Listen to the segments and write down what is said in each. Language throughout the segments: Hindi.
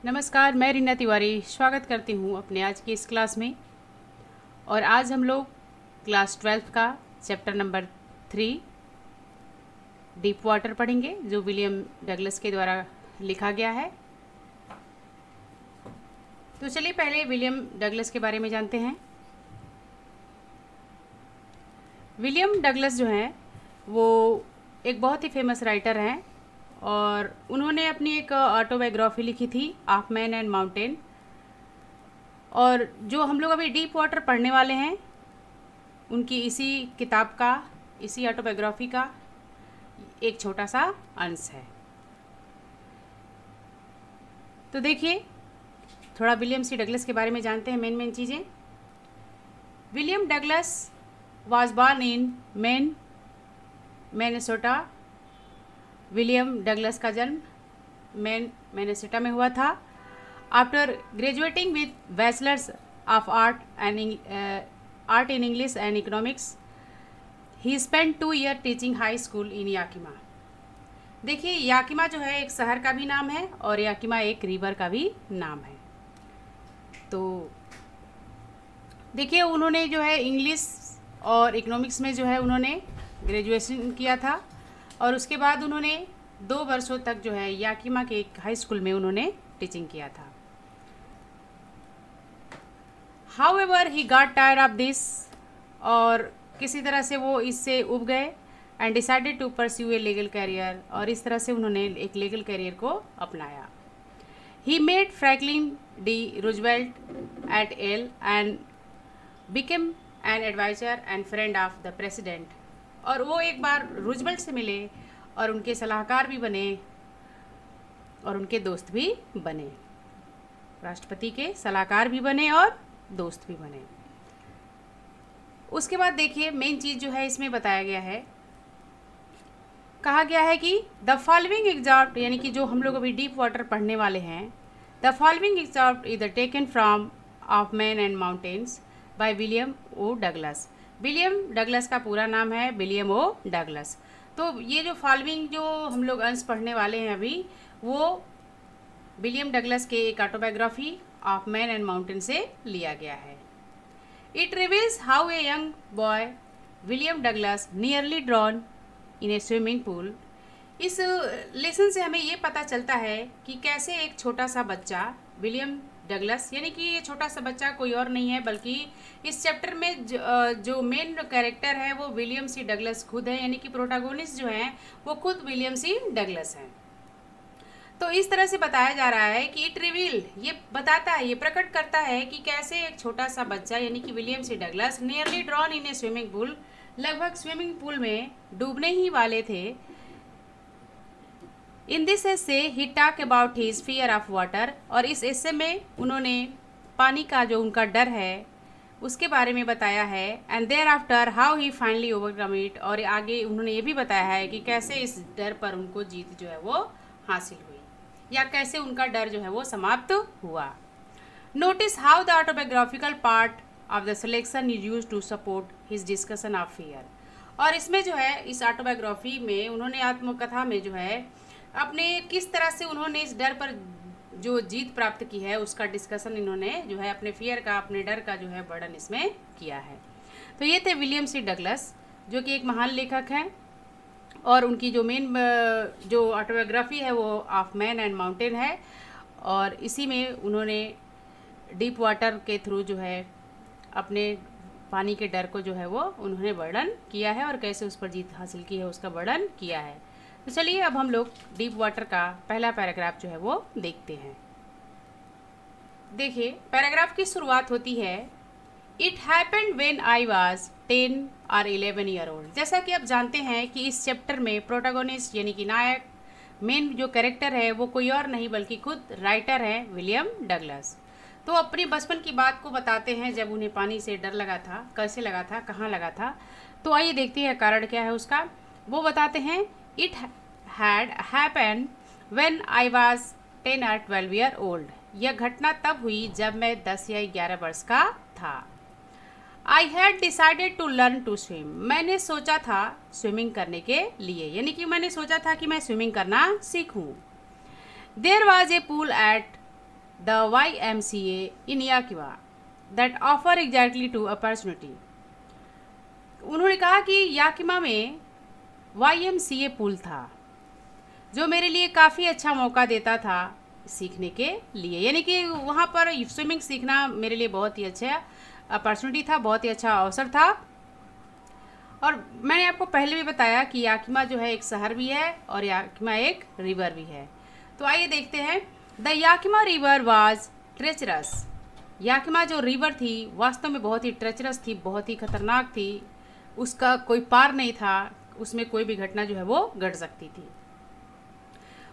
नमस्कार, मैं रीना तिवारी स्वागत करती हूँ अपने आज की इस क्लास में। और आज हम लोग क्लास 12 का चैप्टर नंबर 3 डीप वाटर पढ़ेंगे, जो विलियम डगलस के द्वारा लिखा गया है। तो चलिए पहले विलियम डगलस के बारे में जानते हैं। विलियम डगलस जो हैं वो एक बहुत ही फेमस राइटर हैं और उन्होंने अपनी एक ऑटोबायोग्राफी लिखी थी, ऑफ मैन एंड माउंटेन। और जो हम लोग अभी डीप वाटर पढ़ने वाले हैं उनकी इसी किताब का, इसी ऑटोबायोग्राफी का एक छोटा सा अंश है। तो देखिए, थोड़ा विलियम सी डगलस के बारे में जानते हैं, मेन चीज़ें। William Douglas was born in main, Minnesota. William Douglas का जन्म मिनेसोटा में हुआ था। After graduating with bachelors of art in English and economics, he spend 2 year teaching high school in Yakima. देखिए, याकिमा जो है एक शहर का भी नाम है और याकिमा एक रिवर का भी नाम है। तो देखिए, उन्होंने जो है इंग्लिश और इकोनॉमिक्स में जो है उन्होंने ग्रेजुएशन किया था और उसके बाद उन्होंने 2 वर्षों तक जो है याकिमा के एक हाई स्कूल में उन्होंने टीचिंग किया था। However he got tired of this, और किसी तरह से वो इससे उब गए and decided to pursue a legal career, और इस तरह से उन्होंने एक लीगल कैरियर को अपनाया। He made Franklin D Roosevelt et al and became an adviser and friend of the president. और वो एक बार रूजवेल्ट से मिले और उनके सलाहकार भी बने और उनके दोस्त भी बने। राष्ट्रपति के सलाहकार भी बने और दोस्त भी बने। उसके बाद देखिए, मेन चीज़ जो है इसमें बताया गया है, कहा गया है कि द फॉलोइंग एग्जैम्पल, यानी कि जो हम लोग अभी डीप वाटर पढ़ने वाले हैं, the following example is taken from of man and mountains by William O Douglas. William Douglas का पूरा नाम है विलियम ओ डगलस। तो ये जो फॉलोइंग जो हम लोग अंश पढ़ने वाले हैं अभी, वो विलियम डगलस के एक autobiography of man and mountain से लिया गया है। It reveals how a young boy William Douglas nearly drowned in a swimming pool. इस लेसन से हमें ये पता चलता है कि कैसे एक छोटा सा बच्चा विलियम डगलस, यानी कि ये छोटा सा बच्चा कोई और नहीं है बल्कि इस चैप्टर में जो मेन कैरेक्टर है वो विलियम सी डगलस खुद है, यानी कि प्रोटैगोनिस्ट जो हैं वो खुद विलियम सी डगलस हैं। तो इस तरह से बताया जा रहा है कि इट रिवील, ये बताता है, ये प्रकट करता है कि कैसे एक छोटा सा बच्चा यानी कि William C Douglas nearly drowned in a swimming pool, लगभग स्विमिंग पूल में डूबने ही वाले थे। In this essay he talk about his fear of water, और इस एसे में उन्होंने पानी का जो उनका डर है उसके बारे में बताया है। And thereafter how he finally overcome it, और आगे उन्होंने ये भी बताया है कि कैसे इस डर पर उनको जीत जो है वो हासिल हुई, या कैसे उनका डर जो है वो समाप्त हुआ। Notice how the autobiographical part of the selection is use to support his discussion of fear. और इसमें जो है इस ऑटोबायोग्राफी में उन्होंने आत्मकथा में जो है अपने किस तरह से उन्होंने इस डर पर जो जीत प्राप्त की है उसका डिस्कशन इन्होंने जो है अपने फियर का, अपने डर का जो है वर्णन इसमें किया है। तो ये थे विलियम सी डगलस, जो कि एक महान लेखक हैं और उनकी जो मेन जो ऑटोबायोग्राफी है वो ऑफ मैन एंड माउंटेन है, और इसी में उन्होंने डीप वाटर के थ्रू जो है अपने पानी के डर को जो है वो उन्होंने वर्णन किया है और कैसे उस पर जीत हासिल की है उसका वर्णन किया है। तो चलिए अब हम लोग डीप वाटर का पहला पैराग्राफ जो है वो देखते हैं। देखिए, पैराग्राफ की शुरुआत होती है, it happened when I was 10 और 11 ईयर ओल्ड। जैसा कि आप जानते हैं कि इस चैप्टर में प्रोटैगोनिस्ट यानी कि नायक, मेन जो कैरेक्टर है वो कोई और नहीं बल्कि खुद राइटर है विलियम डगलस। तो अपनी बचपन की बात को बताते हैं, जब उन्हें पानी से डर लगा था, कैसे लगा था, कहाँ लगा था। तो आइए देखते हैं कारण क्या है उसका। वो बताते हैं, it had happened when I was 10 और 12 ईयर ओल्ड। यह घटना तब हुई जब मैं 10 या 11 वर्ष का था। I had decided to learn to swim. मैंने सोचा था स्विमिंग करने के लिए, यानी कि मैंने सोचा था कि मैं स्विमिंग करना सीखूं। There was a pool at the YMCA in Yakima that offer exactly two opportunity. उन्होंने कहा कि याकिमा में YMCA पूल था जो मेरे लिए काफ़ी अच्छा मौका देता था सीखने के लिए, यानी कि वहाँ पर स्विमिंग सीखना मेरे लिए बहुत ही अच्छा अपॉर्चुनिटी था, बहुत ही अच्छा अवसर था। और मैंने आपको पहले भी बताया कि याकिमा जो है एक शहर भी है और याकिमा एक रिवर भी है। तो आइए देखते हैं। The Yakima river was treacherous. Yakima जो रिवर थी वास्तव में बहुत ही ट्रेचरस थी, बहुत ही खतरनाक थी, उसका कोई पार नहीं था, उसमें कोई भी घटना जो है वो घट सकती थी।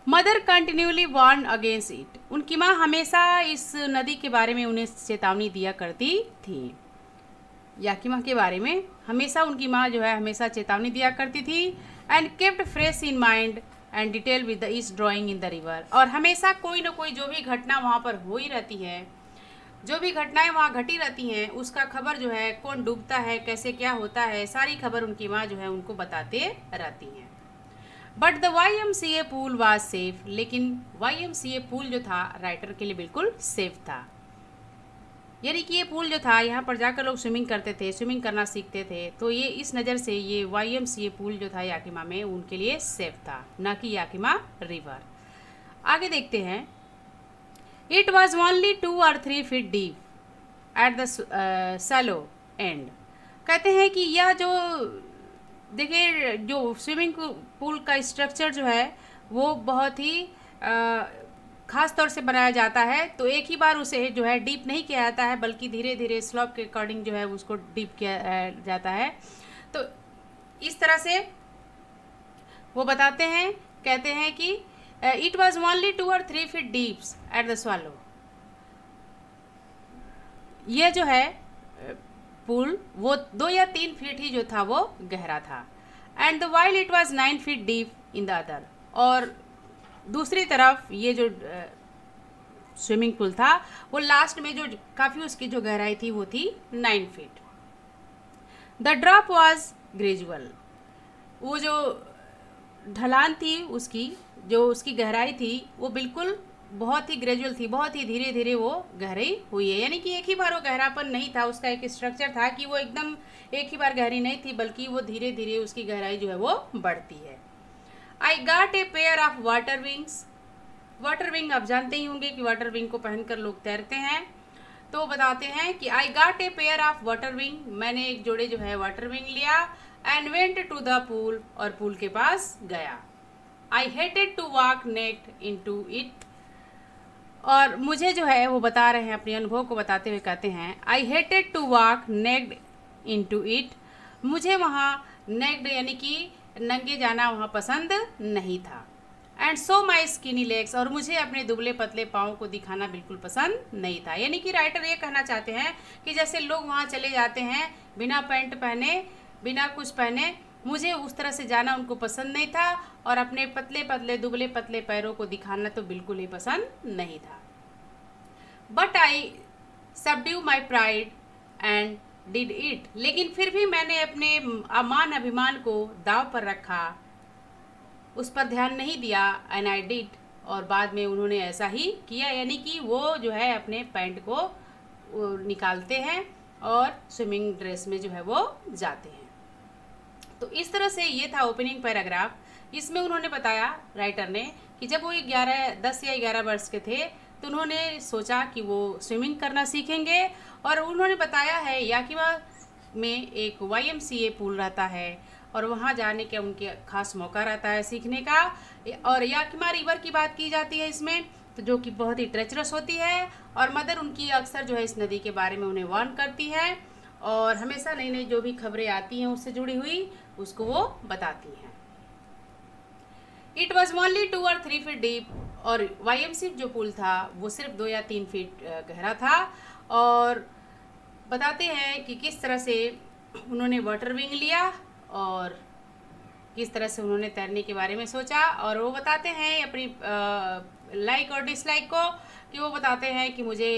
Mother continuously warn against it. उनकी माँ हमेशा इस नदी के बारे में उन्हें चेतावनी दिया करती थी। याकिमा के बारे में हमेशा उनकी माँ जो है हमेशा चेतावनी दिया करती थी। And kept fresh in mind and detail with the east drawing in the river. और हमेशा कोई ना कोई जो भी घटना वहाँ पर हो ही रहती है, जो भी घटनाएं वहाँ घटी रहती हैं, उसका खबर जो है, कौन डूबता है, कैसे क्या होता है, सारी खबर उनकी माँ जो है उनको बताते रहती हैं। But the YMCA pool was safe. लेकिन YMCA पूल जो था राइटर के लिए बिल्कुल सेफ था, यानी कि ये पूल जो था यहाँ पर जाकर लोग स्विमिंग करते थे, स्विमिंग करना सीखते थे। तो ये इस नज़र से ये YMCA पूल जो था याकिमा में उनके लिए सेफ था, ना कि याकिमा रिवर। आगे देखते हैं। It was only 2 or 3 feet deep at the shallow end. कहते हैं कि यह जो देखिए जो स्विमिंग पूल का स्ट्रक्चर जो है वो बहुत ही ख़ास तौर से बनाया जाता है। तो एक ही बार उसे जो है डीप नहीं किया जाता है, बल्कि धीरे धीरे स्लोप के अकॉर्डिंग जो है उसको डीप किया जाता है। तो इस तरह से वो बताते हैं, कहते हैं कि it was only 2 or 3 feet deeps at the swallow. यह जो है पूल वो 2 या 3 फीट ही जो था वो गहरा था। And the while it was 9 feet deep in the other. और दूसरी तरफ ये जो स्विमिंग पूल था वो लास्ट में जो काफ़ी उसकी जो गहराई थी वो थी 9 feet। The drop was gradual. वो जो ढलान थी उसकी, जो उसकी गहराई थी वो बिल्कुल बहुत ही ग्रेजुअल थी, बहुत ही धीरे धीरे वो गहराई हुई है, यानी कि एक ही बार वो गहरापन नहीं था। उसका एक स्ट्रक्चर था कि वो एकदम एक ही बार गहरी नहीं थी, बल्कि वो धीरे धीरे उसकी गहराई जो है वो बढ़ती है। आई got a pair of water wings. Water wing आप जानते ही होंगे कि वाटर विंग को पहनकर लोग तैरते हैं। तो बताते हैं कि I got a pair of water wing. मैंने एक जोड़े जो है वाटर विंग लिया। And went to the pool. और पूल के पास गया। I hated to walk naked into it. और मुझे जो है वो बता रहे हैं, अपने अनुभव को बताते हुए कहते हैं I hated to walk naked into it. मुझे वहाँ नेक्ड यानी कि नंगे जाना वहाँ पसंद नहीं था। And so my skinny legs. और मुझे अपने दुबले पतले पाँव को दिखाना बिल्कुल पसंद नहीं था। यानी कि राइटर ये कहना चाहते हैं कि जैसे लोग वहाँ चले जाते हैं बिना पैंट पहने, बिना कुछ पहने, मुझे उस तरह से जाना उनको पसंद नहीं था। और अपने पतले पतले दुबले पतले पैरों को दिखाना तो बिल्कुल ही पसंद नहीं था। But I subdue my pride and did it. लेकिन फिर भी मैंने अपने मान अभिमान को दाव पर रखा, उस पर ध्यान नहीं दिया। And I did. और बाद में उन्होंने ऐसा ही किया, यानी कि वो जो है अपने पैंट को निकालते हैं और स्विमिंग ड्रेस में जो है वो जाते हैं। तो इस तरह से ये था ओपनिंग पैराग्राफ। इसमें उन्होंने बताया, राइटर ने, कि जब वो 10 या 11 वर्ष के थे तो उन्होंने सोचा कि वो स्विमिंग करना सीखेंगे। और उन्होंने बताया है याकिमा में एक YMCA पूल रहता है और वहाँ जाने के उनके खास मौका रहता है सीखने का। और याकिमा रिवर की बात की जाती है इसमें, तो जो कि बहुत ही ट्रेचरस होती है। और मदर उनकी अक्सर जो है इस नदी के बारे में उन्हें वार्न करती है और हमेशा नई नई जो भी खबरें आती हैं उससे जुड़ी हुई उसको वो बताती हैं। It was only 2 or 3 feet deep. और YMCA जो पूल था वो सिर्फ 2 या 3 फीट गहरा था। और बताते हैं कि किस तरह से उन्होंने वाटर विंग लिया और किस तरह से उन्होंने तैरने के बारे में सोचा। और वो बताते हैं अपनी लाइक और डिसलाइक को, कि वो बताते हैं कि मुझे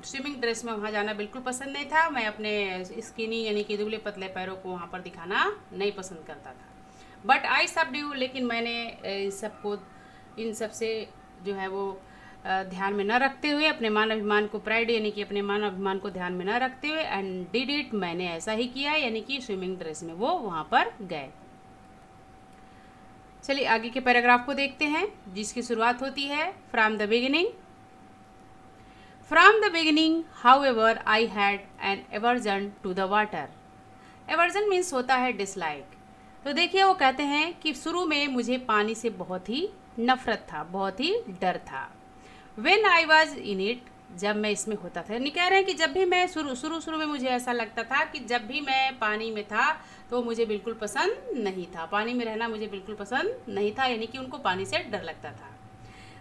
स्विमिंग ड्रेस में वहाँ जाना बिल्कुल पसंद नहीं था। मैं अपने स्किनी यानी कि दुबले पतले पैरों को वहाँ पर दिखाना नहीं पसंद करता था। But I subdue. लेकिन मैंने इन सब से जो है वो ध्यान में न रखते हुए, अपने मान अभिमान को, प्राइड यानी कि अपने मान अभिमान को ध्यान में न रखते हुए, एंड डिड इट, मैंने ऐसा ही किया, यानी कि स्विमिंग ड्रेस में वो वहाँ पर गए। चलिए आगे के पैराग्राफ को देखते हैं, जिसकी शुरुआत होती है from the beginning. From the beginning however I had an aversion to the water. Aversion means होता है डिसलाइक। तो देखिए वो कहते हैं कि शुरू में मुझे पानी से बहुत ही नफरत था, बहुत ही डर था। When I was in it, जब मैं इसमें होता था, नहीं कह रहे हैं कि जब भी मैं शुरू में मुझे ऐसा लगता था कि जब भी मैं पानी में था तो मुझे बिल्कुल पसंद नहीं था, पानी में रहना मुझे बिल्कुल पसंद नहीं था, यानी कि उनको पानी से डर लगता था।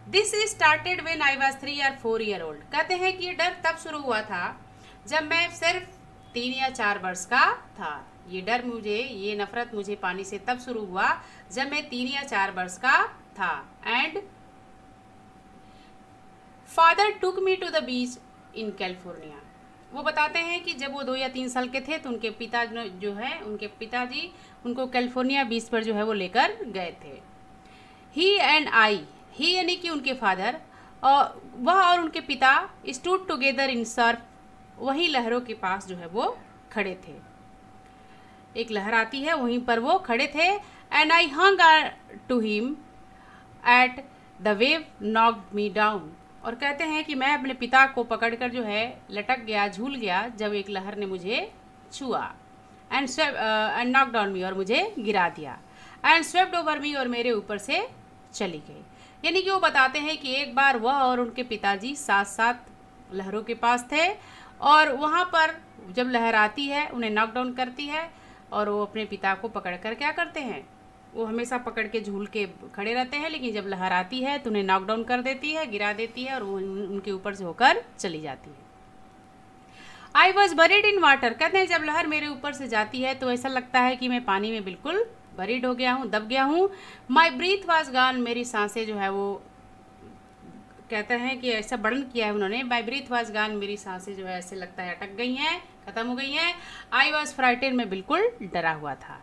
This started when I was 3 or 4 year old। कहते हैं कि ये डर तब शुरू हुआ था जब मैं सिर्फ 3 या 4 वर्ष का था। ये डर मुझे, ये नफरत मुझे पानी से तब शुरू हुआ जब मैं 3 या 4 वर्ष का था। And father took me to the beach in California. वो बताते हैं कि जब वो 2 या 3 साल के थे तो उनके पिता जो है, उनके पिताजी उनको कैलिफोर्निया बीच पर जो है वो लेकर गए थे। ही एंड आई, ही यानी कि उनके फादर, और वह और उनके पिता स्टूड टुगेदर इन सर्फ, वही लहरों के पास जो है वो खड़े थे। एक लहर आती है, वहीं पर वो खड़े थे। And I hung to him at the wave knocked me down. और कहते हैं कि मैं अपने पिता को पकड़कर जो है लटक गया, झूल गया जब एक लहर ने मुझे छुआ। एंड नॉक डाउन मी, और मुझे गिरा दिया। एंड स्वेप्ड ओवर मी, और मेरे ऊपर से चली गई। यानी कि वो बताते हैं कि एक बार वह और उनके पिताजी साथ साथ लहरों के पास थे, और वहाँ पर जब लहर आती है उन्हें नॉक डाउन करती है, और वो अपने पिता को पकड़कर क्या करते हैं, वो हमेशा पकड़ के झूल के खड़े रहते हैं, लेकिन जब लहर आती है तो उन्हें नॉक डाउन कर देती है, गिरा देती है, और वो उनके ऊपर से होकर चली जाती है। I was buried in water. कहते हैं जब लहर मेरे ऊपर से जाती है तो ऐसा लगता है कि मैं पानी में बिल्कुल बरीड हो गया हूँ, दब गया हूँ। माई ब्रीथ वॉज गॉन, मेरी सांसें जो है वो, कहते हैं कि ऐसा वर्णन किया है उन्होंने, माई ब्रीथ वॉज गॉन, मेरी सांसें जो है ऐसे लगता है अटक गई हैं, खत्म हो गई हैं। आई वॉज फ्राइटेन, मैं बिल्कुल डरा हुआ था।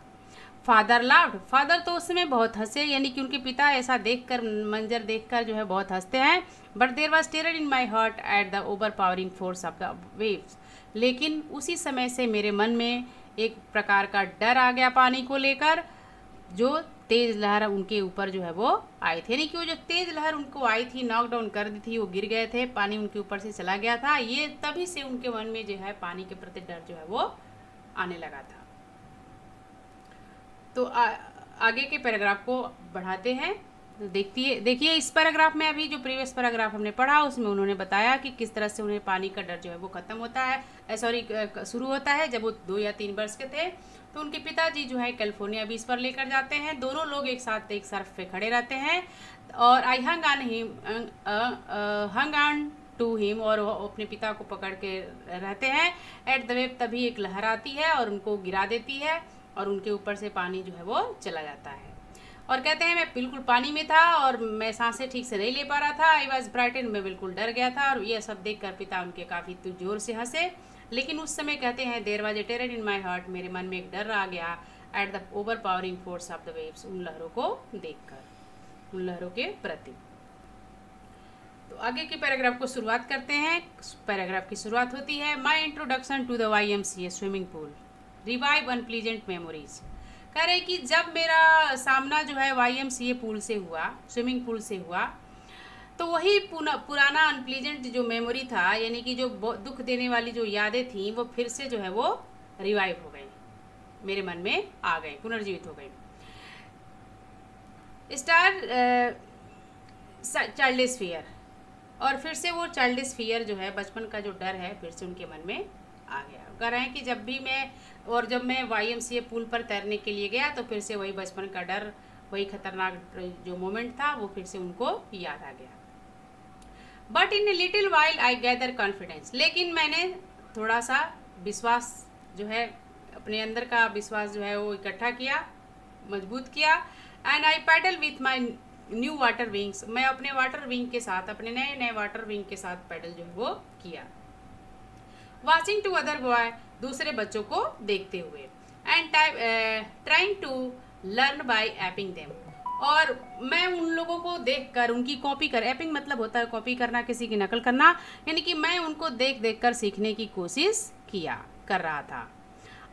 फादर लाफ्ड, फादर तो उस समय बहुत हंसे, यानी कि उनके पिता ऐसा देखकर, मंजर देखकर जो है बहुत हंसते हैं। But there was terror in my heart at the overpowering force of the waves. लेकिन उसी समय से मेरे मन में एक प्रकार का डर आ गया पानी को लेकर, जो तेज लहर उनके ऊपर जो है वो आई थी, यानी कि वो जो तेज लहर उनको आई थी, नॉकडाउन कर दी थी, वो गिर गए थे, पानी उनके ऊपर से चला गया था। ये तभी से उनके मन में जो है पानी के प्रति डर जो है वो आने लगा था। तो आगे के पैराग्राफ को बढ़ाते हैं। तो देखिए इस पैराग्राफ में, अभी जो प्रीवियस पैराग्राफ हमने पढ़ा उसमें उन्होंने बताया कि किस तरह से उन्हें पानी का डर जो है वो खत्म होता है, शुरू होता है जब वो 2 या 3 वर्ष के थे। तो उनके पिताजी जो है कैलिफोर्निया बीच पर लेकर जाते हैं, दोनों लोग एक साथ एक सर्फ पे खड़े रहते हैं, और आई हंग ऑन टू हिम, और वो अपने पिता को पकड़ के रहते हैं। एट द वेव, तभी एक लहर आती है और उनको गिरा देती है, और उनके ऊपर से पानी जो है वो चला जाता है। और कहते हैं मैं बिल्कुल पानी में था और मैं सांसें ठीक से नहीं ले पा रहा था। आई वॉज ब्राइटन, मैं बिल्कुल डर गया था, और ये सब देखकर पिता उनके काफ़ी जोर से हंसे। लेकिन उस समय कहते हैं there was a terror in my heart, मेरे मन में एक डर आ गया। At the overpowering force of the waves, उन लहरों को देखकर, उन लहरों के प्रति। तो आगे के पैराग्राफ को शुरुआत करते हैं। पैराग्राफ की शुरुआत होती है my introduction to the YMCA swimming pool, revive unpleasant memories. कह रहे कि जब मेरा सामना जो है YMCA पूल से हुआ, स्विमिंग पूल से हुआ, तो वही पुराना अनप्लीजेंट जो मेमोरी था, यानी कि जो दुख देने वाली जो यादें थी, वो फिर से जो है वो रिवाइव हो गई, मेरे मन में आ गए, पुनर्जीवित हो गई। चाइल्डिश फियर, और फिर से वो चाइल्डिश फियर जो है, बचपन का जो डर है, फिर से उनके मन में आ गया। कह रहे हैं कि जब मैं YMCA पुल पर तैरने के लिए गया तो फिर से वही बचपन का डर, वही खतरनाक जो मोमेंट था वो फिर से उनको याद आ गया। But in a little while I gather confidence, लेकिन मैंने थोड़ा सा विश्वास जो है, अपने अंदर का विश्वास जो है वो इकट्ठा किया, मजबूत किया। And I paddle with my new water wings, मैं अपने वाटर विंग के साथ, अपने नए वाटर विंग के साथ पैडल जो है वो किया। वॉचिंग टू अदर बॉय, दूसरे बच्चों को देखते हुए। And trying to learn by aping them, और मैं उन लोगों को देखकर उनकी कॉपी कर, एपिंग मतलब होता है कॉपी करना, किसी की नकल करना, यानी कि मैं उनको देख देख कर सीखने की कोशिश कर रहा था।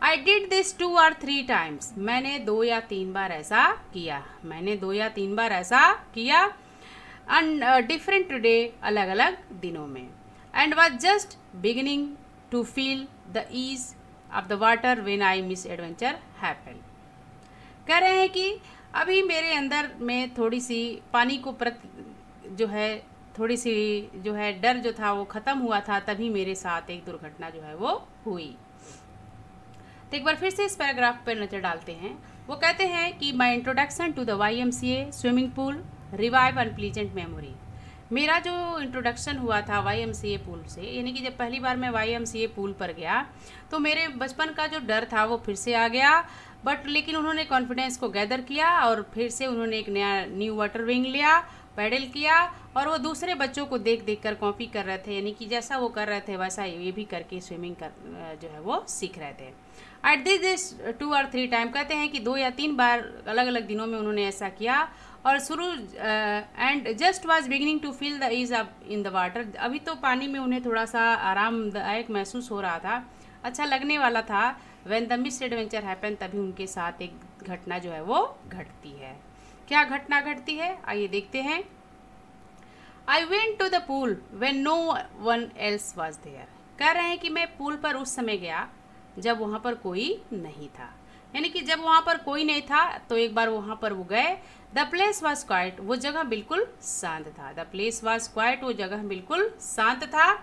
I did this 2 or 3 times, मैंने 2 या 3 बार ऐसा किया, डिफरेंट डे, अलग अलग दिनों में, and was just beginning to feel the ease of the water when I miss adventure happen. कह रहे हैं कि अभी मेरे अंदर में थोड़ी सी पानी को थोड़ी सी जो है डर जो था वो ख़त्म हुआ था, तभी मेरे साथ एक दुर्घटना जो है वो हुई। तो एक बार फिर से इस पैराग्राफ पर नज़र डालते हैं। वो कहते हैं कि my introduction to the YMCA swimming pool revive unpleasant memory. मेरा जो इंट्रोडक्शन हुआ था YMCA पूल से, यानी कि जब पहली बार मैं YMCA पूल पर गया तो मेरे बचपन का जो डर था वो फिर से आ गया, लेकिन उन्होंने कॉन्फिडेंस को गैदर किया और फिर से उन्होंने एक नया न्यू वाटर विंग लिया, पैडल किया, और वो दूसरे बच्चों को देख देख कर कॉपी कर रहे थे, यानी कि जैसा वो कर रहे थे वैसा ये भी करके स्विमिंग जो है वो सीख रहे थे। I did this 2 or 3 times, कहते हैं कि 2 या 3 बार अलग अलग दिनों में उन्होंने ऐसा किया, और शुरू and just was beginning to feel the ease in the water, अभी तो पानी में उन्हें थोड़ा सा आरामदायक महसूस हो रहा था, अच्छा लगने वाला था। When the miss adventure happen, तभी उनके साथ एक घटना जो है वो घटती है। क्या घटना घटती है आइए देखते हैं। I went to the pool when no one else was there, कह रहे हैं कि मैं पूल पर उस समय गया जब वहाँ पर कोई नहीं था, यानी कि जब वहाँ पर कोई नहीं था तो एक बार वहाँ पर वो गए। द प्लेस वॉज क्वाइट, वो जगह बिल्कुल शांत था। द प्लेस वॉज क्वाइट, वो जगह बिल्कुल शांत था।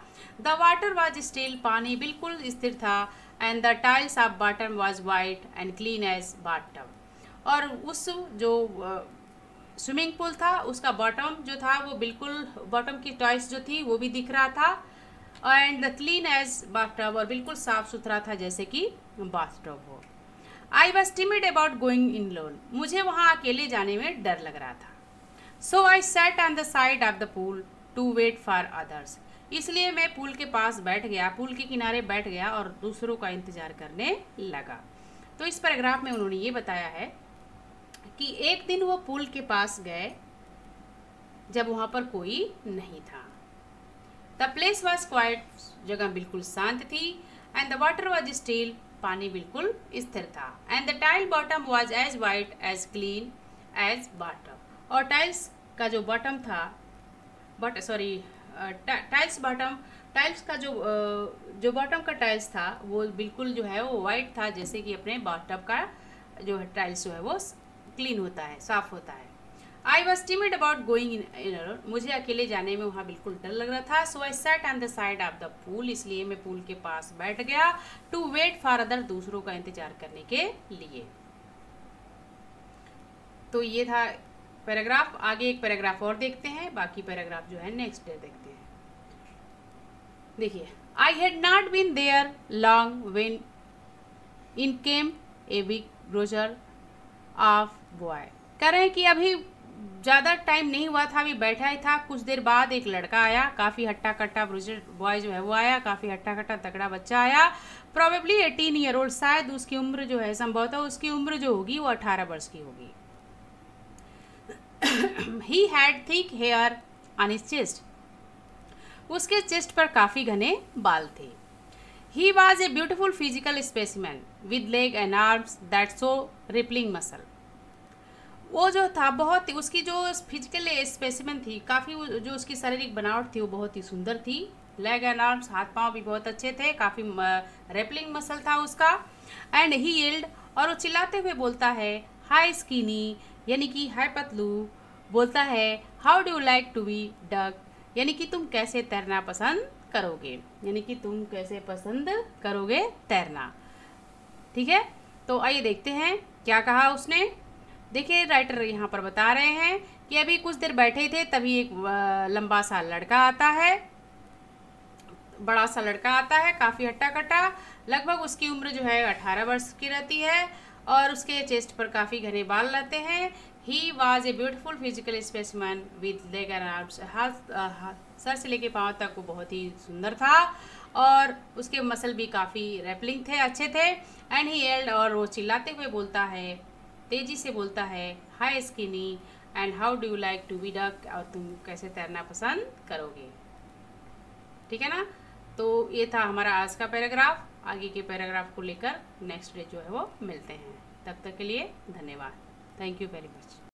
द वाटर वॉज स्टिल, पानी बिल्कुल स्थिर था। And the tiles of bottom was white and clean as bottom, और उस जो स्विमिंग पूल था उसका बॉटम जो था वो बिल्कुल, बॉटम की टाइल्स जो थी वो भी दिख रहा था, and the clean as bathtub, और बिल्कुल साफ सुथरा था जैसे कि बाथटब हो। I was timid about going in alone, मुझे वहाँ अकेले जाने में डर लग रहा था। So I sat on the side of the pool to wait for others, इसलिए मैं पूल के पास बैठ गया, पूल के किनारे बैठ गया और दूसरों का इंतजार करने लगा। तो इस पैराग्राफ में उन्होंने ये बताया है कि एक दिन वो पूल के पास गए जब वहाँ पर कोई नहीं था। द प्लेस वॉज क्वाइट, जगह बिल्कुल शांत थी। And the water was still, पानी बिल्कुल स्थिर था। And the tile bottom was as white as clean as bottom, और टाइल्स का जो बॉटम था, टाइल्स का जो बॉटम का टाइल्स था वो बिल्कुल जो है वो वाइट था, जैसे कि अपने बाथटब का जो है टाइल्स जो है वो क्लीन होता है, साफ होता है। आई was timid about going in alone, मुझे अकेले जाने में वहाँ बिल्कुल डर लग रहा था। So I sat on the side of the pool, इसलिए मैं पूल के पास बैठ गया। टू वेट फॉर अदर, दूसरों का इंतजार करने के लिए। तो ये था पैराग्राफ। आगे एक पैराग्राफ और देखते हैं, बाकी पैराग्राफ जो है नेक्स्ट डे देखते हैं। देखिए, I had not been there long when in came a big bruiser of boy, कह रहे हैं कि अभी ज़्यादा टाइम नहीं हुआ था, अभी बैठा ही था, कुछ देर बाद एक लड़का आया, काफ़ी हट्टा कट्टा ब्रोजर बॉय जो है वो आया, काफ़ी हट्टा कट्टा तगड़ा बच्चा आया। प्रोबेबली 18 ईयर ओल्ड, शायद उसकी उम्र जो है, संभवतः उसकी उम्र जो होगी वो 18 वर्ष की होगी। He had thick hair on his chest, उसके चेस्ट पर काफ़ी घने बाल थे। He was a beautiful physical specimen with leg and arms that show rippling muscle, वो जो था बहुत ही, उसकी जो फिजिकल स्पेसिमेन थी, काफ़ी जो उसकी शारीरिक बनावट थी वो बहुत ही सुंदर थी। लेग एंड आर्म्स, हाथ पांव भी बहुत अच्छे थे, काफ़ी रेपलिंग मसल था उसका। एंड ही येल्ड, और वो चिल्लाते हुए बोलता है, हाई स्किनी, यानी कि हाय पतलू, बोलता है how do like to be duck, यानी कि तुम कैसे तैरना पसंद करोगे, यानी कि तुम कैसे पसंद करोगे तैरना। ठीक है, तो आइए देखते हैं क्या कहा उसने। देखिए, राइटर यहाँ पर बता रहे हैं कि अभी कुछ देर बैठे थे, तभी एक लंबा सा लड़का आता है, बड़ा सा लड़का आता है, काफ़ी हट्टा कट्टा, लगभग उसकी उम्र जो है 18 वर्ष की रहती है, और उसके चेस्ट पर काफ़ी घने बाल रहते हैं। He was a beautiful physical specimen with leg and arms, sir से लेके पाँव तक वो बहुत ही सुंदर था, और उसके मसल भी काफ़ी रेपलिंग थे, अच्छे थे। एंड ही येल्ड, और वो चिल्लाते हुए बोलता है तेज़ी से बोलता है, hi skinny and how do you like to be duck, और तुम कैसे तैरना पसंद करोगे। ठीक है ना। तो ये था हमारा आज का पैराग्राफ। आगे के पैराग्राफ को लेकर नेक्स्ट डे जो है वो मिलते हैं। तब तक के लिए धन्यवाद। Thank you very much.